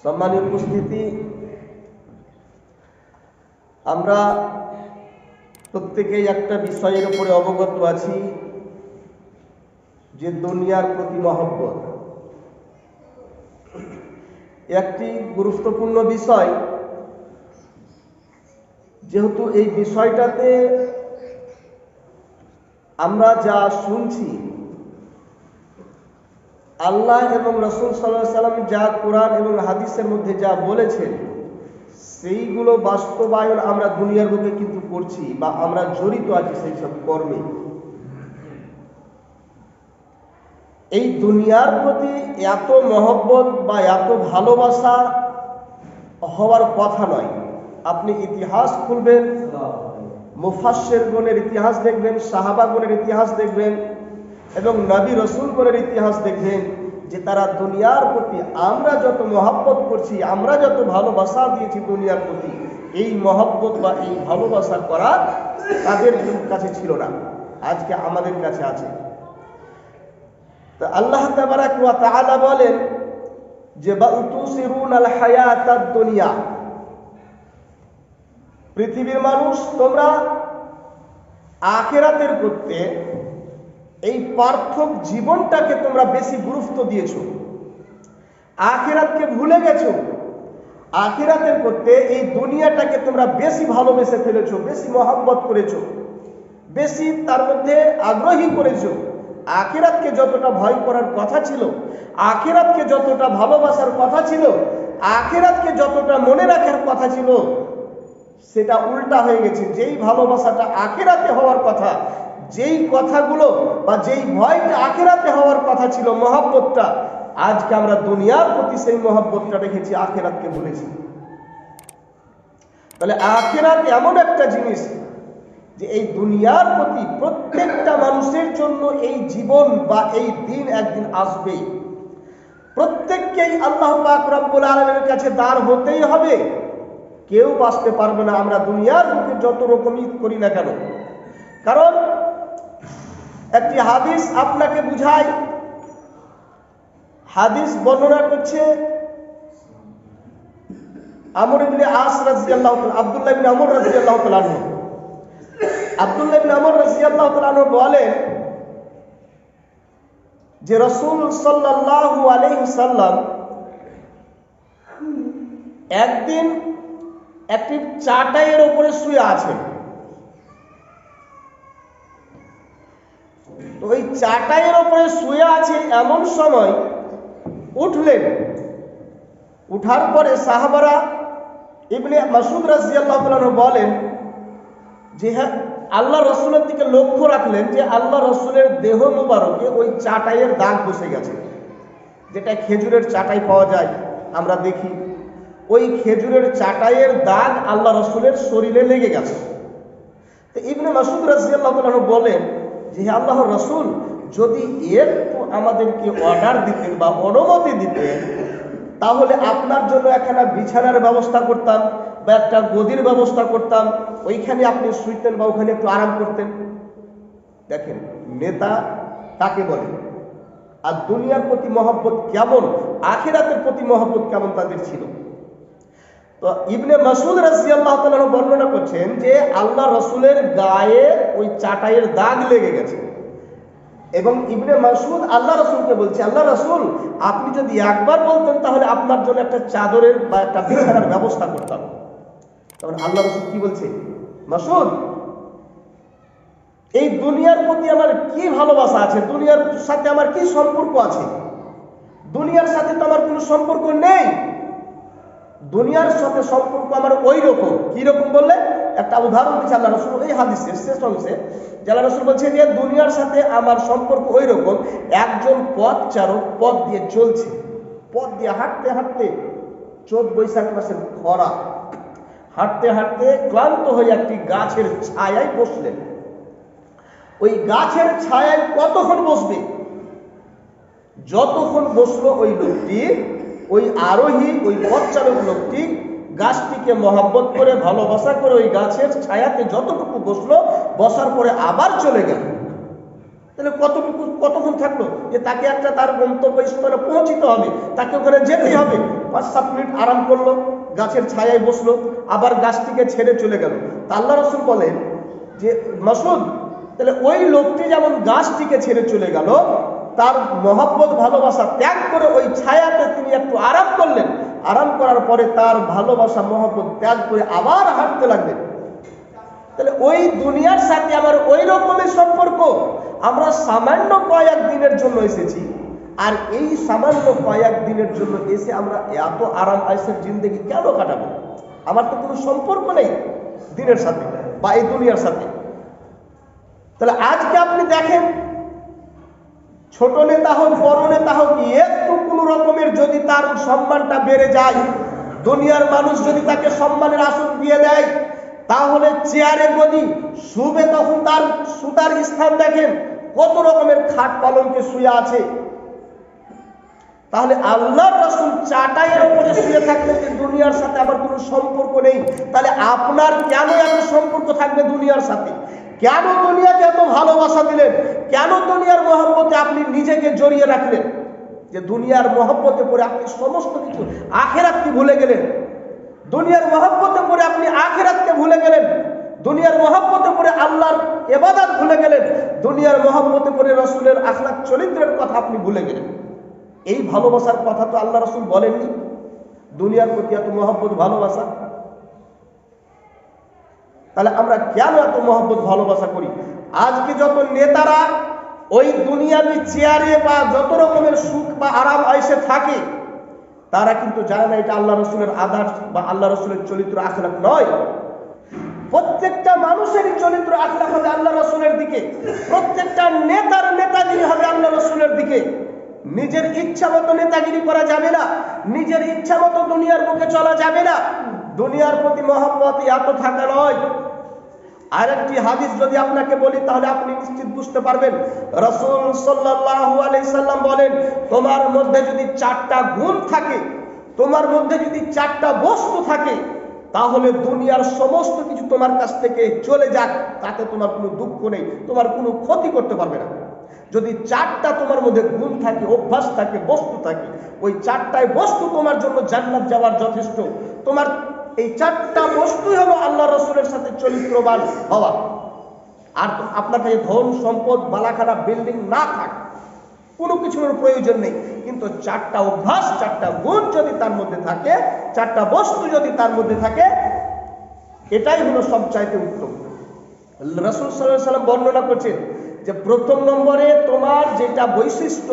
সম্মানীয় উপস্থিতি, আমরা প্রত্যেকেই একটা বিষয়ের উপরে অবগত আছি যে দুনিয়ার প্রতি মহব্বত একটি গুরুত্বপূর্ণ বিষয়। যেহেতু এই বিষয়টাতে আমরা যা শুনছি, আল্লাহ এবং রাসূল সাল্লাল্লাহু আলাইহি ওয়াসাল্লাম যা কোরআন এবং হাদিসের মধ্যে যা বলেছেন, সেইগুলো বাস্তবায়ন আমরা দুনিয়ার বুকে কিন্তু করছি বা আমরা জড়িত আছি সেই সব কর্মে। এই দুনিয়ার প্রতি এত মহব্বত বা এত ভালোবাসা হওয়ার কথা নয়। আপনি ইতিহাস খুলবেন, মুফাসসিরগণের ইতিহাস দেখবেন, সাহাবাগণের ইতিহাস দেখবেন এবং নবী রাসূলগণের ইতিহাস দেখবেন যে তারা দুনিয়ার প্রতি আমরা যত মহব্বত করছি, আমরা যত ভালোবাসা দিয়েছি দুনিয়ার প্রতি, এই মহব্বত বা এই ভালোবাসা করা তাদের কাছে ছিল না, আজকে আমাদের কাছে আছে। তো আল্লাহ তাবারাক ওয়া তাআলা বলেন যে বাল তুসিরুনাল হায়াতাদ দুনিয়া, পৃথিবীর মানুষ তোমরা আখিরাতের করতে এই পার্থিব জীবনটাকে তোমরা বেশি গুরুত্ব দিয়েছো, আখিরাতকে ভুলে গেছো। আখিরাতের করতে এই দুনিয়াটাকে তোমরা বেশি ভালোবেসে ফেলেছো, বেশি মহব্বত করেছো, বেশি তার মধ্যে আগ্রহী করেছো। আখিরাতকে যতটা ভয় করার কথা ছিল, আখিরাতকে যতটা ভালোবাসার কথা ছিল, আখিরাতকে যতটা মনে রাখার কথা ছিল, সেটা উল্টা হয়ে গেছে। যেই ভালোবাসাটা আখিরাতে হওয়ার কথা, যেই কথাগুলো বা যেই ভয়টা আখিরাতে হওয়ার কথা ছিল, মহব্বতটা, আজকে আমরা দুনিয়ার প্রতি সেই মহব্বতটা রেখেছি, আখিরাতকে ভুলেছি। তাহলে আখিরাত এমন একটা জিনিস যে এই দুনিয়ার প্রতি প্রত্যেকটা মানুষের জন্য এই জীবন বা এই দিন একদিন আসবে। প্রত্যেককেই আল্লাহ পাক রব্বুল আলামিনের কাছে দাঁড় হতেই হবে, কেউ বাঁচতে পারবে না আমরা দুনিয়ার বুকে যত রকমই করি না কেন। কারণ একটি হাদিস আপনাকে বুঝায়, হাদিস বর্ণনা করছে আমর ইবনে আস রাদিয়াল্লাহু তাআলা, আব্দুল্লাহ ইবনে আমর রাদিয়াল্লাহু তাআলা আনহু, আব্দুল্লাহ ইবনে আমর রাদিয়াল্লাহু তাআলা আনহু বলেন যে রাসূল সাল্লাল্লাহু আলাইহি ওয়াসাল্লাম একদিন একটি চাটাইয়ের উপরে শুয়ে আছেন। তো ওই চাটাইয়ের উপরে শুয়ে আছে এমন সময় উঠলেন। উঠার পরে সাহাবারা ইবনে মাসউদ রাদিয়াল্লাহু তাআলা বলেন যে হ্যাঁ, আল্লাহ রসুলের দিকে লক্ষ্য রাখলেন যে আল্লাহ রসুলের দেহ মোবারকে ওই চাটাইয়ের দাগ বসে গেছে। যেটা খেজুরের চাটাই পাওয়া যায় আমরা দেখি, ওই খেজুরের চাটাইয়ের দাগ আল্লাহ রসুলের শরীরে লেগে গেছে। তো ইবনে মাসউদ রাদিয়াল্লাহু তাআলা বলেন যে হে আল্লাহর রসুল, যদি একটু আমাদেরকে অর্ডার দিতেন বা অনুমতি দিতেন, তাহলে আপনার জন্য একখানা বিছানার ব্যবস্থা করতাম বা একটা গদির ব্যবস্থা করতাম, ওইখানে আপনি শুইতেন বা ওখানে একটু আরাম করতেন। দেখেন নেতা তাকে বলে, আর দুনিয়ার প্রতি মহব্বত কেমন, আখিরাতের প্রতি মহব্বত কেমন তাদের ছিল। তো ইবনে মাসউদ রাদিয়াল্লাহু তাআলা বর্ণনা করছেন যে আল্লাহ রসুলের গায়ে ওই চাটাইয়ের দাগ লেগে গেছে এবং ইবনে মাসউদ আল্লাহ রসুলকে বলছে, আল্লাহ রসুল, আপনি যদি একবার বলতেন তাহলে আপনার জন্য একটা চাদরের বা একটা বিছানার ব্যবস্থা করতাম। তখন আল্লাহ রসুল কি বলছে, মাসউদ, এই দুনিয়ার প্রতি আমার কি ভালোবাসা আছে, দুনিয়ার সাথে আমার কি সম্পর্ক আছে? দুনিয়ার সাথে তো আমার কোনো সম্পর্ক নেই। দুনিয়ার সাথে সম্পর্ক আমার ওই রকম, কি রকম বললে একটা উদাহরণ দিচ্ছে আল্লাহ রসুল এই হাদিসের শেষ অংশে। আল্লাহ রসুল বলছে যে দুনিয়ার সাথে আমার সম্পর্ক ওই রকম, একজন পথ চারক পথ দিয়ে চলছে, পথ দিয়ে হাঁটতে হাঁটতে, চৈত বৈশাখ মাসের খরা, হাঁটতে হাঁটতে ক্লান্ত হয়ে একটি গাছের ছায়ায় বসলেন। ওই গাছের ছায়ায় কতক্ষণ বসবে? যতক্ষণ বসলো ওই লোকটি, ওই আরোহী, ওই পথচারক লোকটি গাছটিকে মহব্বত করে ভালোবাসা করে ওই গাছের ছায়াতে যতটুকু বসলো, বসার পরে আবার চলে গেল। তাহলে কতক্ষণ থাকলো? যে তাকে একটা তার গন্তব্যস্থলে পৌঁছিতে হবে, তাকে ওখানে যেতেই হবে। 5-7 মিনিট আরাম করলো, গাছের ছায়ায় বসলো, আবার গাছটিকে ছেড়ে চলে গেল। তা আল্লাহ রাসূল বলেন যে মাসউদ, তাহলে ওই লোকটি যেমন গাছটিকে ছেড়ে চলে গেল, তার মহব্বত ভালোবাসা ত্যাগ করে ওই ছায়াতে তিনি একটু আরাম করলেন, আরাম করার পরে তার ভালোবাসা মহব্বত ত্যাগ করে আবার হাঁটতে লাগলেন। তাহলে ওই দুনিয়ার সাথে আমার ওই রকমের সম্পর্ক। আমরা সামান্য কয়েক দিনের জন্য এসেছি, আর এই সামান্য কয়েক দিনের জন্য এসে আমরা এত আরাম আয়েশের জিন্দেগি কেন কাটাবো? আমার তো কোনো সম্পর্ক নেই দিনের সাথে বা এই দুনিয়ার সাথে। তাহলে আজকে আপনি দেখেন, ছোট নেতা হোক বড় নেতা হোক, একটু কোন রকমের যদি তার সম্মানটা বেড়ে যায়, দুনিয়ার মানুষ যদি তাকে সম্মানের আসন দিয়ে দেয়, তাহলে চেয়ারে গদি শুবে তখন তার সুতার স্থান দেখেন কত রকমের খাট পালঙ্কে শুয়ে আছে। তাহলে আল্লাহর রাসূল চাটাইয়ের উপরে শুয়ে থাকতেন যে দুনিয়ার সাথে আমার কোনো সম্পর্ক নেই। তাহলে আপনার কেন এত সম্পর্ক থাকবে দুনিয়ার সাথে? কেন দুনিয়াকে এত ভালোবাসা দিলেন? কেন দুনিয়ার মহব্বতে আপনি নিজেকে জড়িয়ে রাখলেন? যে দুনিয়ার মহব্বতে পড়ে আপনি সমস্ত কিছু আখিরাতকে ভুলে গেলেন। দুনিয়ার মহব্বতে পড়ে আপনি আখিরাতকে ভুলে গেলেন। দুনিয়ার মহব্বতে পড়ে আল্লাহর ইবাদত ভুলে গেলেন। দুনিয়ার মহব্বতে পড়ে রাসূলের আখলাক চরিত্রের কথা আপনি ভুলে গেলেন। এই ভালোবাসার কথা তো আল্লাহ রাসূল বলেননি। দুনিয়ার প্রতি এত মহব্বত ভালোবাসা, তাহলে আমরা কেন এত মহব্বত ভালোবাসা করি? আজকে যত নেতারা ওই দুনিয়াবি চেয়ারে বা যত রকমের সুখ বা আরাম আয়েশে থাকে, তারা কিন্তু জানে না এটা আল্লাহ রাসূলের আদর্শ বা আল্লাহ রাসূলের চরিত্র আখলাক নয়। প্রত্যেকটা মানুষেরই চরিত্র আখলাক হবে আল্লাহ রাসূলের দিকে। প্রত্যেকটা নেতার নেতাগিরি হবে আল্লাহ রাসূলের দিকে। নিজের ইচ্ছা মতো নেতাগিরি করা যাবে না, নিজের ইচ্ছা মতো দুনিয়ার বুকে চলা যাবে না। দুনিয়ার প্রতি মহব্বত এত থাকা নয়। আরেকটি হাদিস যদি আপনাকে বলি তাহলে আপনি নিশ্চিত বুঝতে পারবেন। রাসূল সাল্লাল্লাহু আলাইহি সাল্লাম বলেন, তোমার মধ্যে যদি 4টা গুণ থাকে, তোমার মধ্যে যদি 4টা বস্তু থাকে, তাহলে দুনিয়ার সমস্ত কিছু তোমার কাছ থেকে চলে যাক, তাতে তোমার কোনো দুঃখ নেই, তোমার কোনো ক্ষতি করতে পারবে না। যদি 4টা তোমার মধ্যে গুণ থাকে, অভ্যাস থাকে, বস্তু থাকে, ওই 4টাই বস্তু তোমার জন্য জান্নাত যাওয়ার যথেষ্ট। তোমার এই 4টা বস্তুই হলো আল্লাহ রাসূলের সাথে চরিত্রবান হওয়া। আর আপনার কাছে ধন সম্পদ বালাখানা বিল্ডিং না থাক, কোনো কিছুর প্রয়োজন নেই, কিন্তু 4টা অভ্যাস 4টা গুণ যদি তার মধ্যে থাকে, 4টা বস্তু যদি তার মধ্যে থাকে, এটাই হলো সবচাইতে উত্তম। রাসূল সাল্লাল্লাহু আলাইহি ওয়াসাল্লাম বর্ণনা করছেন যে প্রথম নম্বরে তোমার যেটা বৈশিষ্ট্য,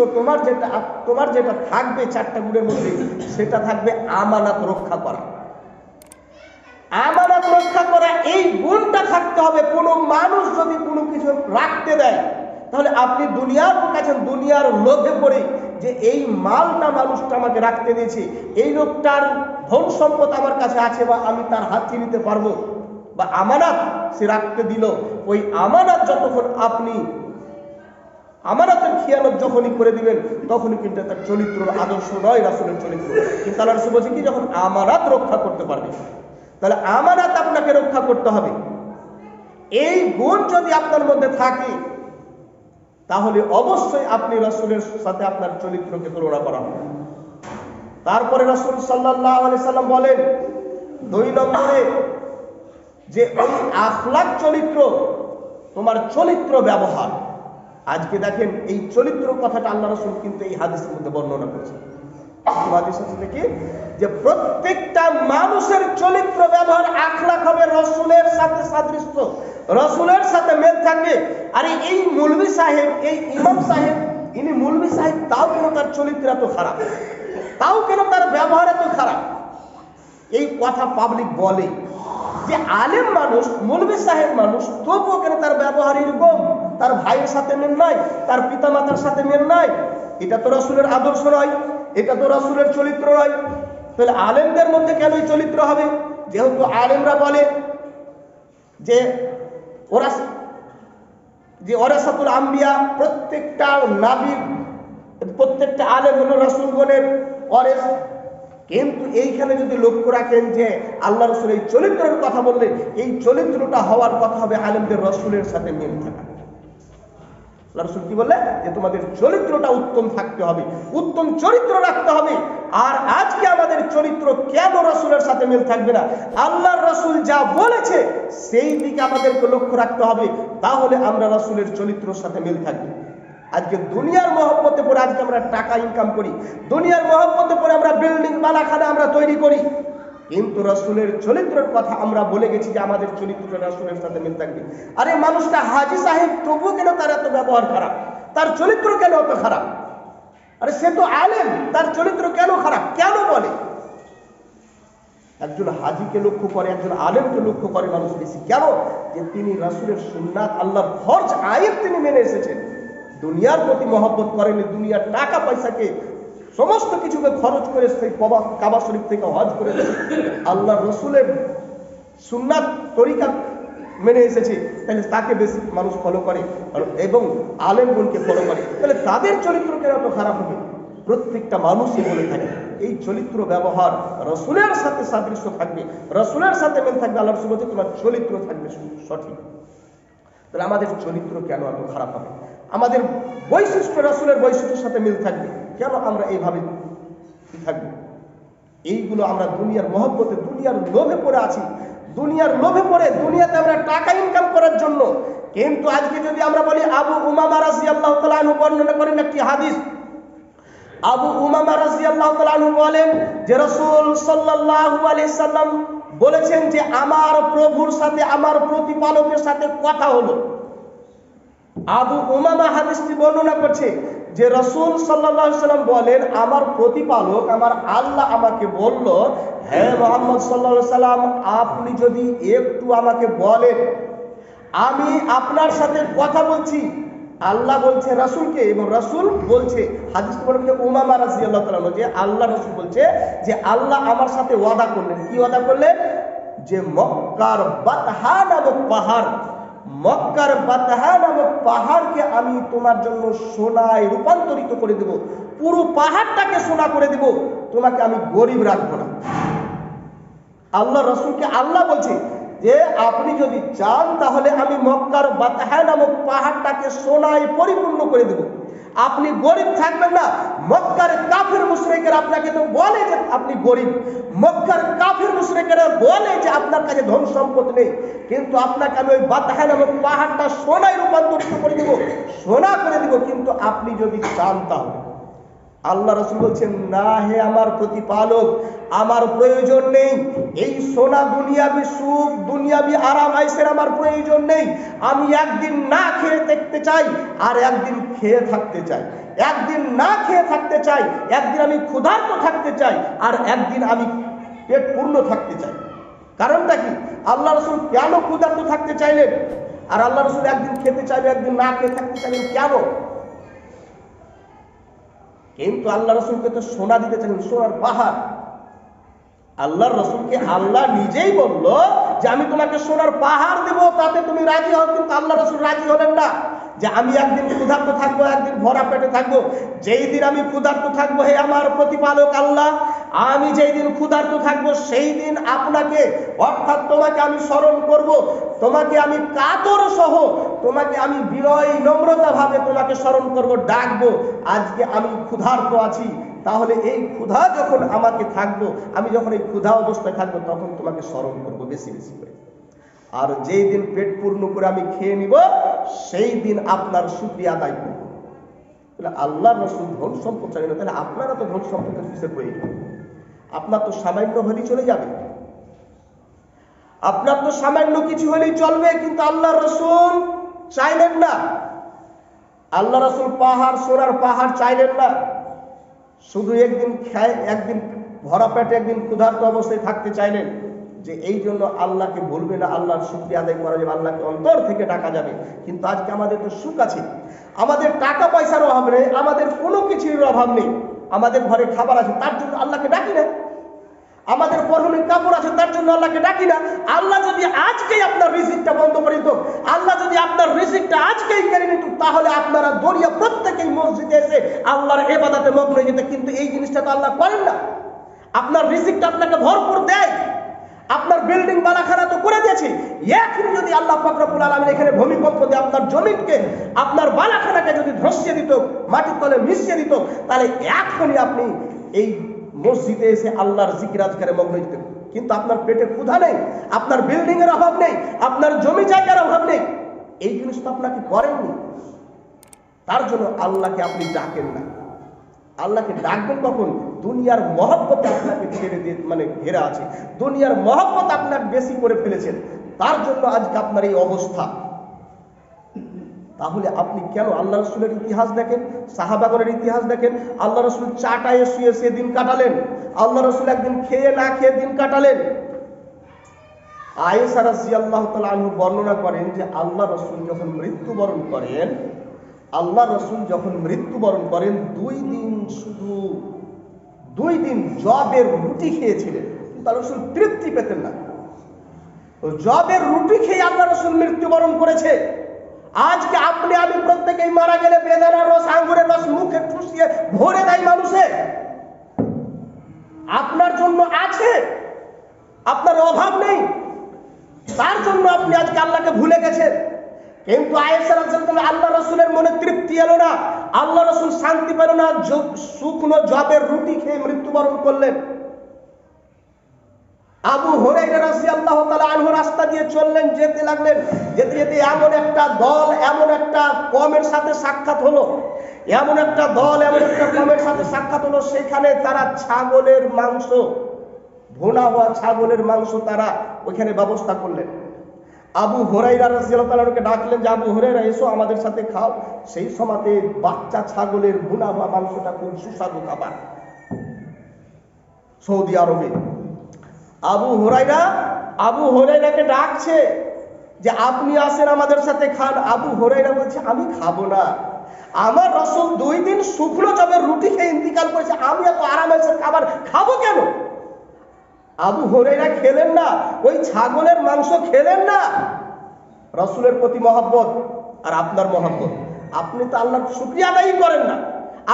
তোমার যেটা থাকবে 4টা গুণের মধ্যে, সেটা থাকবে আমানত রক্ষা করা। আমানত রক্ষা করা, এই গুণটা থাকতে হবে। কোনো মানুষ যদি কোনো কিছু রাখতে দেয়, তাহলে আপনি দুনিয়ার কাছে দুনিয়ার লোভে পড়ে যে এই মালটা মানুষটা আমাকে রাখতে দিয়েছে, এই লোকটার ধন সম্পদ আমার কাছে আছে বা আমি তার হাত নিতে পারবো, বা আমানত সে রাখতে দিল, ওই আমানত যতক্ষণ আপনি আমানতের খেয়ানত যখনই করে দিবেন, তখনই কিন্তু তার চরিত্র আদর্শ নয় রাসূলের চরিত্র। কিন্তু আল্লাহ রাসূল বলছেন কি, যখন আমানত রক্ষা করতে পারবে, তাহলে আমানত আপনাকে রক্ষা করতে হবে। এই গুণ যদি আপনার মধ্যে থাকে, তাহলে অবশ্যই আপনি রাসূলের সাথে আপনার চরিত্রকে তুলনা করা হবে। তারপরে রাসূল সাল্লাল্লাহু আলাইহি সাল্লাম বলেন 2 নম্বরে যে ওই আখলাক চরিত্র, তোমার চরিত্র ব্যবহার। আজকে দেখেন এই চরিত্র কথাটা আল্লাহ রাসূল কিন্তু এই হাদিসের মধ্যে বর্ণনা করেছেন। হাদিস আছে দেখি যে প্রত্যেকটা মানুষের চরিত্র ব্যবহার আখলাক হবে রাসূলের সাথে সাদৃশ্য, রাসূলের সাথে মেল থাকবে। আর এই মৌলভী সাহেব, এই ইমাম সাহেব, ইনি মৌলভী সাহেব, তাও কেন তার চরিত্র এত খারাপ, তাও কেন তার ব্যবহার এত খারাপ? এই কথা পাবলিক বলে যে আলেম মানুষ, মৌলভী সাহেব মানুষ, তবুও কেন তার ব্যবহার এরকম, তার ভাইয়ের সাথে মেল নাই, তার পিতামাতার সাথে মেল নাই। এটা তো রাসূলের আদর্শ নয়, এটা তো রাসূলের চরিত্র নয়। তাহলে আলেমদের মধ্যে কেন এই চরিত্র হবে? যেহেতু আলেমরা বলে যে ওরাসাতুল আম্বিয়া, প্রত্যেকটা নবীর, প্রত্যেকটা আলেম হলো রাসূলগণের ওয়ারিস। কিন্তু এইখানে যদি লক্ষ্য রাখেন যে আল্লাহ রাসূল এই চরিত্রের কথা বললেন, এই চরিত্রটা হওয়ার কথা হবে আলেমদের রাসূলের সাথে মিল থাকা। আল্লাহ রাসূল কি বললেন যে তোমাদের চরিত্রটা উত্তম থাকতে হবে, উত্তম চরিত্র রাখতে হবে। আর আজকে আমাদের চরিত্র কেন রাসূলের সাথে মিল থাকবে না? আল্লাহর রাসূল যা বলেছে সেই দিকে আমাদেরকে লক্ষ্য রাখতে হবে, তাহলে আমরা রাসূলের চরিত্রের সাথে মিল থাকবে। আজকে দুনিয়ার মহব্বতে পড়ে আজকে আমরা টাকা ইনকাম করি, দুনিয়ার মহব্বতে পড়ে আমরা বিল্ডিং বালাখানা আমরা তৈরি করি, কিন্তু রাসূলের চরিত্রের কথা আমরা বলে গেছি যে আমাদের চরিত্র রাসূলের সাথে মিল থাকবে। আরে মানুষটা হাজী সাহেব, তবু কেন তার এত ব্যবহার খারাপ? তার চরিত্র কেন এত খারাপ? আরে সে তো আলেম, তার চরিত্র কেন খারাপ? কেন বলে? একজন হাজীকে লক্ষ্য করে, একজন আলেমকে লক্ষ্য করে মানুষ বেশি। কেন? যে তিনি রাসূলের সুন্নাত, আল্লাহর ফরজ আয়াত তিনি মেনে এসেছেন। দুনিয়ার প্রতি মহব্বত করেনি, দুনিয়ার টাকা পয়সাকে সমস্ত কিছুকে খরচ করে সেই কাবা শরীফ থেকে হজ করে আল্লাহ রসুলের সুন্নাত তরিকা মেনে এসেছে, তাহলে তাকে বেশি মানুষ ফলো করে এবং আলেমগণকে ফলো করে। তাহলে তাদের চরিত্র কেন এত খারাপ হবে? প্রত্যেকটা মানুষই বলে থাকে এই চরিত্র ব্যবহার রসুলের সাথে সাদৃশ্য থাকবে, রসুলের সাথে মিল থাকবে। আল্লাহ রসুল বলছে তোমার চরিত্র থাকবে সঠিক। তাহলে আমাদের চরিত্র কেন এত খারাপ হবে? আমাদের বৈশিষ্ট্য রসুলের বৈশিষ্ট্যের সাথে মিল থাকবে, কেন আমরা এইভাবে থাকবো? এইগুলো আমরা দুনিয়ার মহব্বতে, দুনিয়ার লোভে পড়ে আছি, দুনিয়ার লোভে পড়ে দুনিয়াতে আমরা টাকা ইনকাম করার জন্য। কিন্তু আজকে যদি আমরা বলি, আবু উমামা রাদিয়াল্লাহু তাআলা আনহু বর্ণনা করেন একটি হাদিস। আবু উমামা রাদিয়াল্লাহু তাআলা আনহু বলেন যে রাসূল সাল্লাল্লাহু আলাইহি সাল্লাম বলেছেন যে আমার প্রভুর সাথে, আমার প্রতিপালকের সাথে কথা হলো। আবু উমামা হাদিসটি বর্ণনা করছে যে রাসূল সাল্লাল্লাহু আলাইহি সাল্লাম বলেন, আমার প্রতিপালক, আমার আল্লাহ আমাকে বলল, হে মুহাম্মদ সাল্লাল্লাহু আলাইহি সাল্লাম, আপনি যদি একটু আমাকে বলেন, আমি আপনার সাথে কথা বলছি। আল্লাহ বলছে রাসূলকে, এবং রাসূল বলছে, হাদিসটি বলছে উমামা রাদিয়াল্লাহু তাআলা যে আল্লাহ রাসূল বলছে যে আল্লাহ আমার সাথে ওয়াদা করলেন। কি ওয়াদা করলেন? যে মক্কার বাতহা নামক পাহাড়, মক্কার বাতহা নামক পাহাড়কে আমি তোমার জন্য সোনায় রূপান্তরিত করে দেব, পুরো পাহাড়টাকে সোনা করে দেব, তোমাকে আমি গরিব রাখবো না। আল্লাহ রাসূলকে আল্লাহ বলছে যে আপনি যদি চান তাহলে আমি মক্কার বাতহা নামক পাহাড়টাকে সোনায় পরিপূর্ণ করে দেব, আপনি গরিব থাকবেন না। মক্কার কাফির মুশরিকরা আপনাকে তো বলে যে আপনি গরিব, মক্কার কাফির মুশরিকরা বলে যে আপনার কাছে ধন সম্পদ নেই, কিন্তু আপনাকে আমি ওই বাতহা নামক পাহাড়টা সোনায় রূপান্তরিত করে দেব, সোনা করে দেব, কিন্তু আপনি যদি চান তাহলে। আল্লাহ রাসূল বলছেন, না হে আমার প্রতিপালক, আমার প্রয়োজন নেই এই সোনা, দুনিয়াবি সুখ, দুনিয়াবি আরাম আয়েশের আমার প্রয়োজন নেই। আমি একদিন না খেয়ে দেখতে চাই, আর একদিন খেয়ে থাকতে চাই। একদিন না খেয়ে থাকতে চাই, একদিন আমি ক্ষুধার্ত থাকতে চাই, আর একদিন আমি পেট পূর্ণ থাকতে চাই। কারণটা কি? আল্লাহ রাসূল কেন ক্ষুধার্ত থাকতে চাইলেন, আর আল্লাহ রাসূল একদিন খেতে চাইলেন, একদিন না খেয়ে থাকতে চাইলেন? কেন? কিন্তু আল্লাহ রাসূলকে তো সোনা দিতে চাইলেন, সোনার পাহাড়। আল্লাহর রাসূলকে আল্লাহ নিজেই বলল যে আমি তোমাকে সোনার পাহাড় দেব, তাতে তুমি রাজি হও। কিন্তু আল্লাহ রাসূল রাজি হলেন না যে আমি একদিন ক্ষুধার্ত থাকবো, একদিন ভরা পেটে থাকবো। যেই দিন আমি ক্ষুধার্ত থাকবো, হে আমার প্রতিপালক আল্লাহ, আমি যেই দিন ক্ষুধার্ত থাকবো সেই দিন আপনাকে, অর্থাৎ তোমাকে আমি স্মরণ করব, তোমাকে আমি কাতর সহ, তোমাকে আমি বিনয় নম্রতা ভাবে তোমাকে স্মরণ করব, ডাকবো। আজকে আমি ক্ষুধার্ত আছি, তাহলে এই ক্ষুধা যখন আমাকে থাকবো, আমি যখন এই ক্ষুধা অবস্থায় থাকবো, তখন তোমাকে স্মরণ করবো বেশি বেশি করে। আর যেই দিন পেট পূর্ণ করে আমি খেয়ে নিব, সেই দিন আপনার শুকরিয়া আদায় করব। তাহলে আল্লাহ রাসূল ধন সম্পদ চাই না, তাহলে আপনারা তো ধন সম্পদের কিসের প্রয়োজন? আপনার তো সামান্য হলেই চলে যাবে, আপনার তো সামান্য কিছু হলেই চলবে, কিন্তু আল্লাহ রাসূল চাইলেন না। আল্লাহ রাসূল পাহাড়, সোনার পাহাড় চাইলেন না। শুধু একদিন খায়, একদিন ভরা পেটে, একদিন ক্ষুধার্ত অবস্থায় থাকতে চাইলেন, যে এই জন্য আল্লাহকে বলবে না, আল্লাহর শুকরিয়া আদায় করা যাবে, আল্লাহকে অন্তর থেকে ডাকা যাবে। কিন্তু আজকে আমাদের তো সুখ আছে, আমাদের টাকা পয়সার অভাব নেই, আমাদের কোনো কিছুর অভাব নেই, আমাদের ঘরে খাবার আছে, তার জন্য আল্লাহকে ডাকি না। আমাদের পরনে কাপড় আছে, তার জন্য আল্লাহকে ডাকি না। আল্লাহ যদি আজকেই আপনার রিজিকটা বন্ধ করে দিত, আল্লাহ যদি আপনার রিজিকটা আজকেই কেড়ে নিত, তাহলে আপনারা দরিয়া প্রত্যেকেই মসজিদে এসে আল্লাহর ইবাদতে মগ্ন হয়ে যেত। কিন্তু এই জিনিসটা তো আল্লাহ করেন না। আপনার রিজিকটা আপনাকে ভরপুর দেয়, আপনার বিল্ডিং বালাখানা তো করে দিয়েছে। এখন যদি আল্লাহ পাক রব্বুল আলামিন এখানে ভূমিকম্প দিয়ে আপনার জমিনকে, আপনার বালাখানাকে যদি ধসিয়ে দিত, মাটির তলে মিশিয়ে দিত, তাহলে এখনই আপনি এই মসজিদে এসে আল্লাহর জিকির আজকারে মগ্ন হইতে, কিন্তু আপনার পেটে ক্ষুধা নেই, আপনার বিল্ডিং এর অভাব নেই, আপনার জমি জায়গার অভাব নেই, এই জিনিস তো আপনাকে করেননি। তার জন্য আল্লাহকে আপনি ডাকেন না। আল্লাহকে ডাকবেন কখন? দুনিয়ার মহব্বতে আপনাকে ছেড়ে দিয়ে ঘেরা আছে, দুনিয়ার মহব্বত আপনার বেশি করে ফেলেছেন, তার জন্য আজকে আপনার এই অবস্থা। তাহলে আপনি কেন আল্লাহ রসুলের ইতিহাস দেখেন, সাহাবাগণের ইতিহাস দেখেন। আল্লাহ রসুল চাটায়ে শুয়ে সে দিন কাটালেন, আল্লাহ রসুল একদিন খেয়ে না খেয়ে দিন কাটালেন। আয়েশা রাদিয়াল্লাহু তাআলা আনহা বর্ণনা করেন যে আল্লাহ রসুল যখন মৃত্যুবরণ করেন, আল্লাহ রসুল যখন মৃত্যুবরণ করেন 2 দিন শুধু 2 দিন জবের রুটি খেয়েছিলেন, কিন্তু আল্লাহ রসুল তৃপ্তি পেতেন না। জবের রুটি খেয়ে আল্লাহ রসুল মৃত্যুবরণ করেছে। আজকে আপনি আমি প্রত্যেকেই মারা গেলে বেদানার রস, আঙ্গুরের রস মুখে ঠুসিয়ে ভরে দেয় মানুষে। আপনার জন্য আছে, আপনার অভাব নেই, তার জন্য আপনি আজকে আল্লাহকে ভুলে গেছেন। কিন্তু আয়েশা রাদিয়াল্লাহু তাআলা আল্লাহ রাসূলের মনে তৃপ্তি এলো না, আল্লাহ রাসূল শান্তি পেল না, শুকনো জবের রুটি খেয়ে মৃত্যুবরণ করলেন। আবু হুরায়রা রাদিয়াল্লাহু তাআলা আনহু রাস্তা দিয়ে চললেন, যেতে লাগলেন, যেতে যেতে এমন একটা দল, এমন একটা কওমের সাথে সাক্ষাৎ হলো, এমন একটা দল, এমন একটা কওমের সাথে সাক্ষাৎ হলো, সেখানে তারা ছাগলের মাংস, ভুনা হওয়া ছাগলের মাংস তারা ওইখানে ব্যবস্থা করলেন। আবু হুরায়রা রাদিয়াল্লাহু তাআলা কে ডাকলেন যে আবু হুরায়রা এসো আমাদের সাথে খাও। সেই সময়তে বাচ্চা ছাগলের ভুনা হওয়া মাংসটা খুব সুস্বাদু খাবার সৌদি আরবে। আবু হুরায়রাকে ডাকছে যে আপনি আসেন আমাদের সাথে খান। আবু হুরায়রা বলছে আমি খাবো না, আমার রাসূল 2 দিন শুকনো জবের রুটি খেয়ে ইন্তিকাল করেছে, আমি এত আরামের খাবার খাবো কেন? আবু হুরায়রা খেলেন না, ওই ছাগলের মাংস খেলেন না। রাসূলের প্রতি মহব্বত আর আপনার মহব্বত, আপনি তো আল্লাহর শুকরিয়া আদায় করেন না,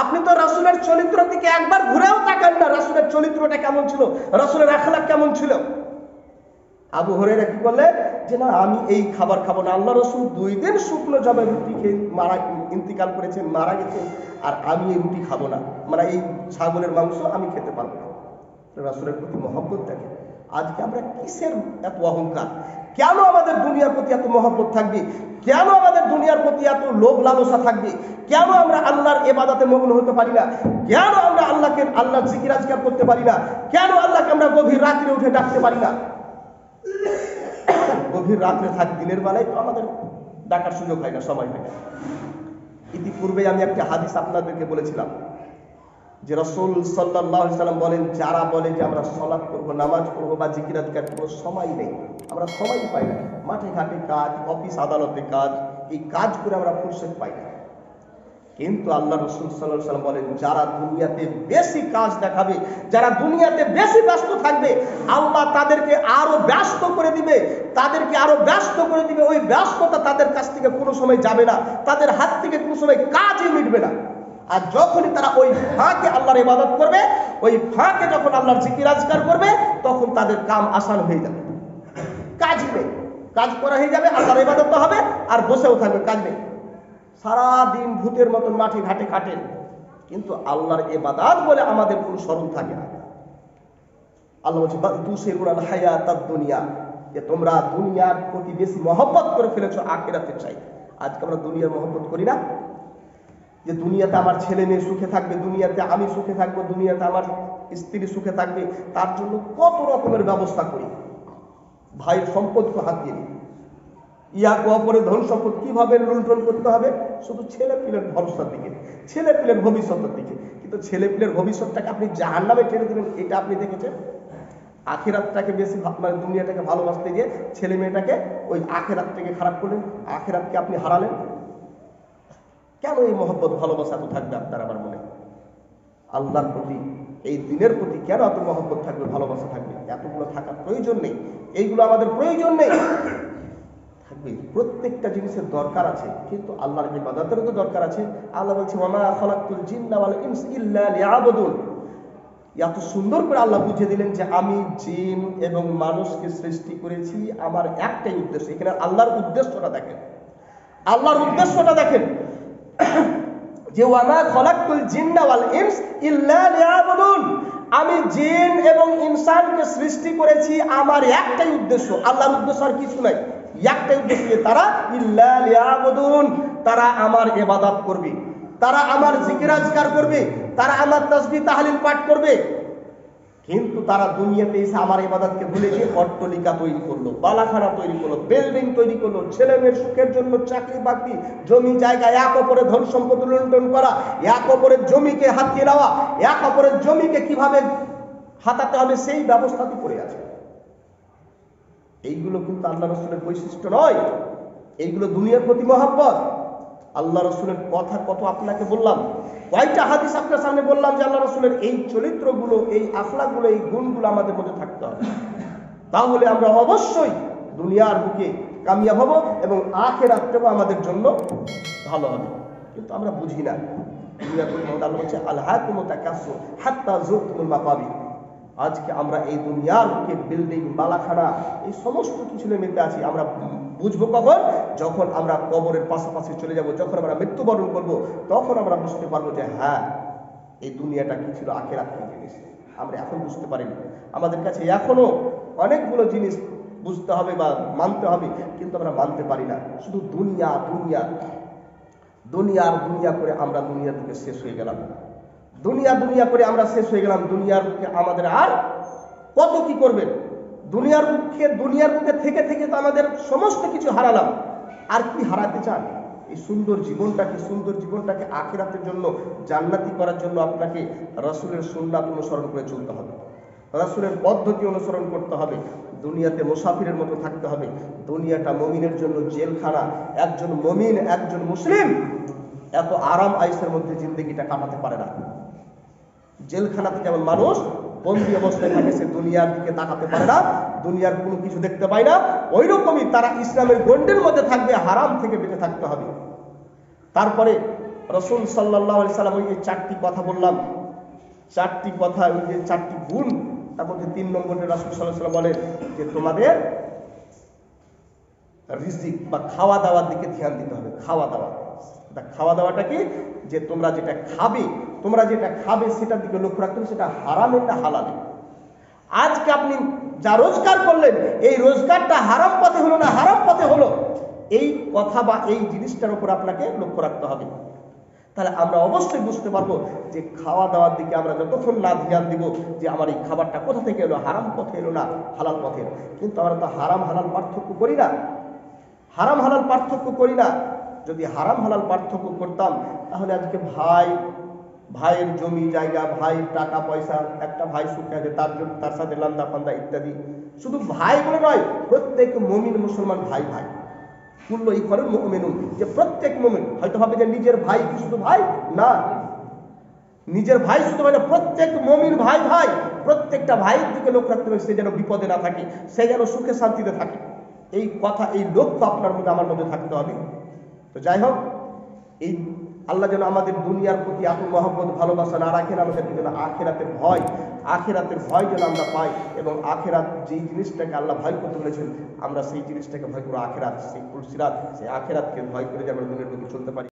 আপনি তো রাসূলের চরিত্র দিকে একবার ঘুরেও তাকান না, রাসূলের চরিত্রটা কেমন ছিল, রাসূলের আখলাক কেমন ছিল। আবু হুরায়রা কি করলেন যে না আমি এই খাবার খাবো না, আল্লাহ রাসূল 2 দিন শুকনো জবের রুটি খেয়ে ইন্তিকাল করেছেন, মারা গেছেন, আর আমি এই রুটি খাবো না, এই ছাগলের মাংস আমি খেতে পারবো না। রাসূলের প্রতি মহব্বত দেখেন। আজকে আমরা কিসের এত অহংকার? কেন আমাদের দুনিয়ার প্রতি এত মহব্বত থাকবে? কেন আমাদের দুনিয়ার প্রতি এত লোভ লালসা থাকবে? কেন আমরা আল্লাহর ইবাদতে মগ্ন হতে পারি না? কেন আমরা আল্লাহর জিকির আজকার করতে পারি না? কেন আল্লাহকে আমরা গভীর রাত্রে উঠে ডাকতে পারি না? গভীর রাত্রে থাক, দিনের বেলায় তো আমাদের ডাকার সুযোগ হয় না, সময় হয় না। ইতিপূর্বে আমি একটা হাদিস আপনাদেরকে বলেছিলাম যে রাসূল সাল্লাল্লাহু আলাইহি সাল্লাম বলেন, যারা বলে যে আমরা সালাত করব, নামাজ পড়ব বা জিকির আজকার করব, সময় নেই, আমরা সময় পাই না, মাঠে ঘাটে কাজ, অফিস আদালতে কাজ, এই কাজ করে আমরা ফুরসত পাই না। কিন্তু আল্লাহ রাসূল সাল্লাল্লাহু আলাইহি সাল্লাম বলেন, যারা দুনিয়াতে বেশি কাজ দেখাবে, যারা দুনিয়াতে বেশি ব্যস্ত থাকবে, আল্লাহ তাদেরকে আরো ব্যস্ত করে দিবে, তাদেরকে আরো ব্যস্ত করে দিবে। ওই ব্যস্ততা তাদের কাছ থেকে কোনো সময় যাবে না, তাদের হাত থেকে কোনো সময় কাজই মিটবে না। আর যখনই তারা ওই ফাঁকে আল্লাহর ইবাদত করবে, ওই ফাঁকে যখন আল্লাহর জিকির আজকার করবে, তখন তাদের কাম আসান হয়ে যাবে, কাজ নেই, কাজ করা হয়ে যাবে, আল্লাহর ইবাদত হবে আর বসেও থাকবে, কাজ নেই। সারাদিন ভূতের মতন মাঠে ঘাটে কাটেন, কিন্তু আল্লাহর ইবাদত বলে আমাদের কোনো স্মরণ থাকে না। আল্লাহ বলছে তুসিরুনাল হায়াতাদ দুনিয়া, যে তোমরা দুনিয়ার প্রতি বেশি মহব্বত করে ফেলেছো আখিরাতের চাইতে। আজকে আমরা দুনিয়ার মহব্বত করি না, যে দুনিয়াতে আমার ছেলে মেয়ে সুখে থাকবে, দুনিয়াতে আমি সুখে থাকবো, দুনিয়াতে আমার স্ত্রী সুখে থাকবে, তার জন্য কত রকমের ব্যবস্থা করি। ভাইয়ের সম্পদকে হাতিয়ে দিই, ইয়াকে অপরের ধন সম্পদ কিভাবে লুণ্ঠন করতে হবে, শুধু ছেলে পিলের ভরসার দিকে, ছেলে পিলের ভবিষ্যতের দিকে। কিন্তু ছেলে পিলের ভবিষ্যৎটাকে আপনি জাহান্নামে ঠেলে দেবেন, এটা আপনি দেখেছেন? আখিরাতটাকে বেশি দুনিয়াটাকে ভালোবাসতে গিয়ে ছেলে মেয়েটাকে ওই আখিরাতটাকে খারাপ করলেন, আখিরাতকে আপনি হারালেন। কেন এই মহব্বত ভালোবাসা এত থাকবে আপনার আমার মনে? আল্লাহর প্রতি, এই দিনের প্রতি কেন এত মহব্বত থাকবে, ভালোবাসা থাকবে? এতগুলো থাকার প্রয়োজন নেই, এইগুলো আমাদের প্রয়োজন নেই। থাকবে, প্রত্যেকটা জিনিসের দরকার আছে, কিন্তু আল্লাহর ইবাদতেরও তো দরকার আছে। আল্লাহ বলছে ওয়ামা খালাকতুল জিন্না ওয়াল ইনস ইল্লা লিয়াবুদুন। এত সুন্দর করে আল্লাহ বুঝিয়ে দিলেন যে আমি জিন এবং মানুষকে সৃষ্টি করেছি আমার একটাই উদ্দেশ্য। এখানে আল্লাহর উদ্দেশ্যটা দেখেন, আল্লাহর উদ্দেশ্যটা দেখেন যে ওয়ামা খালাকতুল জিন্না ওয়াল ইনস ইল্লা লিয়াবুদুন। আমি জিন এবং ইনসানকে সৃষ্টি করেছি আমার একটাই উদ্দেশ্য, আল্লাহর উদ্দেশ্য আর কিছু নাই, একটাই উদ্দেশ্য, তারা ইল্লা লিয়াবুদুন, তারা আমার ইবাদত করবে, তারা আমার জিকির আজকার করবে, তারা আমার তাসবিহ তাহলিল পাঠ করবে। কিন্তু তারা দুনিয়াতে এসে আমার ইবাদতকে ভুলে গিয়ে অট্টালিকা তৈরি করলো, বালাখানা তৈরি করলো, বিল্ডিং তৈরি করলো, ছেলে মেয়ের সুখের জন্য চাকরি বাকরি, জমি জায়গা, এক অপরের ধন সম্পদ লুণ্ঠন করা, এক অপরের জমিকে হাতিয়ে নেওয়া, এক অপরের জমিকে কিভাবে হাতাতে হবে সেই ব্যবস্থাতে করে আছে। এইগুলো কিন্তু আল্লাহ রসুলের বৈশিষ্ট্য নয়, এইগুলো দুনিয়ার প্রতি মহব্বত। আল্লাহ রসুলের কথা কত আপনাকে বললাম, কয়টা হাদিস আপনার সামনে বললাম যে আল্লাহ রসুলের এই চরিত্রগুলো, এই আখলাকগুলো, এই গুণগুলো আমাদের মধ্যে থাকতে হবে, তাহলে আমরা অবশ্যই দুনিয়ার বুকে কামিয়াব হব এবং আখিরাতটাও আমাদের জন্য ভালো হবে। কিন্তু আমরা বুঝি না। দুনিয়ার প্রতি আল্লাহ বলছে আলহাকুমুত তাকাসসুর হাত্তা যুরতুমুল মাকাবির। আজকে আমরা এই দুনিয়ার বুকে বিল্ডিং, বালাখানা, এই সমস্ত কিছু মেতে আছি। আমরা বুঝবো কখন? যখন আমরা কবরের পাশাপাশি চলে যাব, যখন আমরা মৃত্যুবরণ করব, তখন আমরা বুঝতে পারবো যে হ্যাঁ, এই দুনিয়াটা কি ছিল, আখিরাত কি জিনিস। আমরা এখন বুঝতে পারিনি। আমাদের কাছে এখনো অনেকগুলো জিনিস বুঝতে হবে বা মানতে হবে, কিন্তু আমরা মানতে পারি না। শুধু দুনিয়া দুনিয়া দুনিয়ার দুনিয়া করে আমরা দুনিয়ার বুকে শেষ হয়ে গেলাম, দুনিয়া দুনিয়া করে আমরা শেষ হয়ে গেলাম। দুনিয়ার বুকে আমাদের আর কত কি করবেন? দুনিয়ার বুকে থেকে থেকে তো আমাদের সমস্ত কিছু হারালাম, আর কি হারাতে চান? এই সুন্দর জীবনটাকে আখিরাতের জন্য, জান্নাতি করার জন্য আপনাকে রাসূলের সুন্নাত অনুসরণ করে চলতে হবে, রাসূলের পদ্ধতি অনুসরণ করতে হবে, দুনিয়াতে মুসাফিরের মতো থাকতে হবে। দুনিয়াটা মুমিনের জন্য জেলখানা। একজন মুমিন, একজন মুসলিম এত আরাম আয়েশের মধ্যে জিন্দেগিটা কাটাতে পারে না। জেলখানাতে যেমন মানুষ বন্দী অবস্থায় থাকে, সে দুনিয়ার দিকে তাকাতে পারে না, দুনিয়ার কোনো কিছু দেখতে পায় না, ওই রকমই তারা ইসলামের গণ্ডের মধ্যে থাকবে, হারাম থেকে বেঁচে থাকতে হবে। তারপরে রাসূল সাল্লাল্লাহু আলাইহি সাল্লাম ওই যে চারটি কথা বললাম, চারটি কথা, ওই যে চারটি গুণ, তার মধ্যে 3 নম্বরে রাসূল সাল্লাল্লাহু আলাইহি সাল্লাম বলেন যে তোমাদের রিজিক বা খাওয়া দাওয়ার দিকে ধ্যান দিতে হবে। খাওয়া দাওয়াটা কি? যে তোমরা যেটা খাবে সেটার দিকে লক্ষ্য রাখতে হবে, সেটা হারামে না হালালে। আজকে আপনি যা রোজগার করলেন, এই রোজগারটা হারাম পথে হলো না হারাম পথে হলো, এই কথা বা এই জিনিসটার উপর আপনাকে লক্ষ্য রাখতে হবে। তাহলে আমরা অবশ্যই বুঝতে পারবো যে খাওয়া দাওয়ার দিকে আমরা যতক্ষণ না ধ্যান দিব যে আমার এই খাবারটা কোথা থেকে এলো, হারাম পথে এলো না হালাল পথে। কিন্তু আমরা তো হারাম হালাল পার্থক্য করি না। যদি হারাম হালাল পার্থক্য করতাম, তাহলে আজকে ভাইয়ের জমি জায়গা, ভাইয়ের টাকা পয়সা, একটা ভাই সুখে আছে, তার সাথে লান্দা ফান্দা ইত্যাদি। শুধু ভাই বলে নয়, প্রত্যেক মুমিন মুসলমান ভাই ভাই কুল্লু ইখওয়ানুন মুমিনুন, যে প্রত্যেক মুমিন হয়তো ভাবে যে নিজের ভাই শুধু ভাই না, নিজের ভাই শুধু ভাই না, প্রত্যেক মুমিন ভাই ভাই। প্রত্যেকটা ভাইয়ের দিকে লক্ষ্য রাখতে হবে, সে যেন বিপদে না থাকে, সে যেন সুখে শান্তিতে থাকে। এই কথা, এই লক্ষ্য আপনার মধ্যে আমার মধ্যে থাকতে হবে। তো যাই হোক, এই আল্লাহ যেন আমাদের দুনিয়ার প্রতি এত মহব্বত ভালোবাসা না রাখেন, আমাদের যেন আখিরাতের ভয় যেন আমরা পাই, এবং আখিরাত যেই জিনিসটাকে আল্লাহ ভয় করতে বলেছেন, আমরা সেই জিনিসটাকে ভয় করে আখিরাত, সেই কুলসিরাত, সেই আখিরাতকে ভয় করে যেন দুনিয়ার প্রতি চলতে পারি।